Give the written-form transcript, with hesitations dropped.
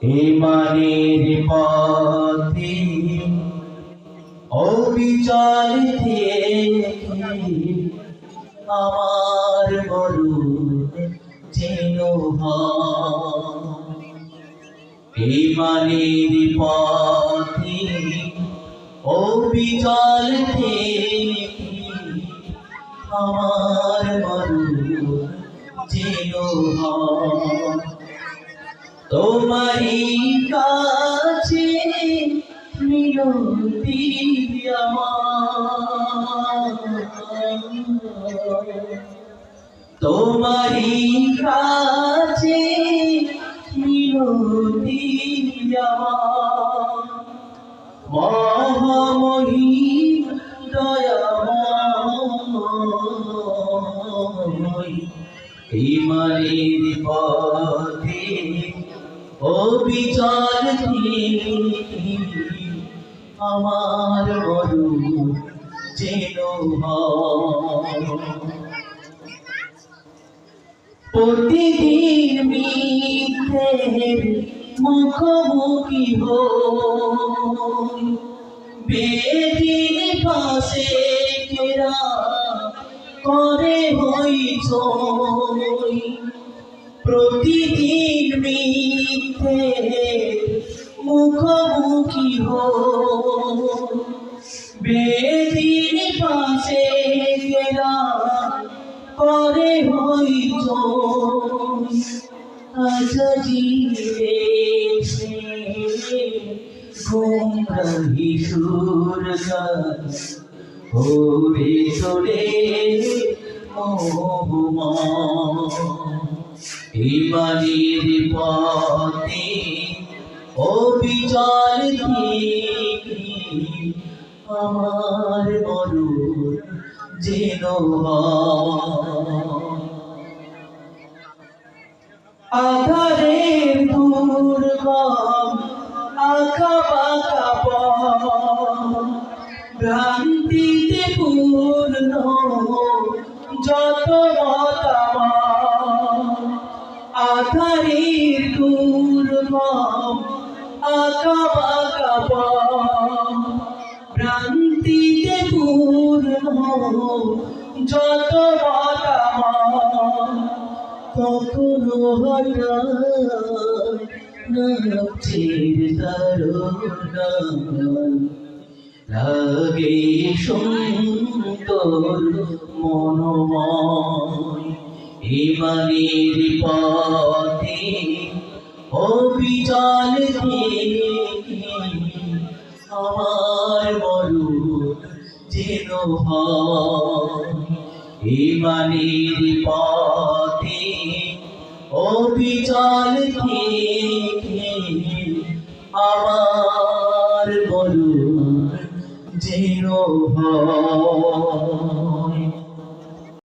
ইমানের পথে অবিচল থেকে আমার মরণ যেন হয়। ইমানের পথে অবিচল থেকে আমার মরণ যেন হয়। তোমারই কাছে মিনতি আমার, তোমারই কাছে মিনতি আমার, মহামহিম দয়াময় ইমানের পথে অবিচল থেকে আমার মরণ যেন হয়। প্রতিদিন মিথ্যের মুখোমুখি হই, বেদিন পাশে কেরা করে হইচই। প্রতিদিন মিথ্যের মুখোমুখি হই, বেদিন পাশে কেরা করে হইচই। আজাজিরে গুমরাহি সুর গান ওরে তোরে মোহমান। ইমানের পথে অবিচল থেকে আমার মরণ যেন হয়। আধারের দুর্গম আঁকা বাঁকা পথ, ভ্রান্তিতে পূর্ণ যত মতামত। আধারের দুর্গম আঁকা বাঁকা পথ, ভ্রান্তিতে পূর্ণ যত মতামত। কখনো হঠাৎ নাচের তারা লাগে সুন্দর মনোময়। ইমানের পথে অবিচল থেকে আমার মরণ যেন হয়। ইমানের পথে অবিচল থেকে আমার মরণ যেন হয়।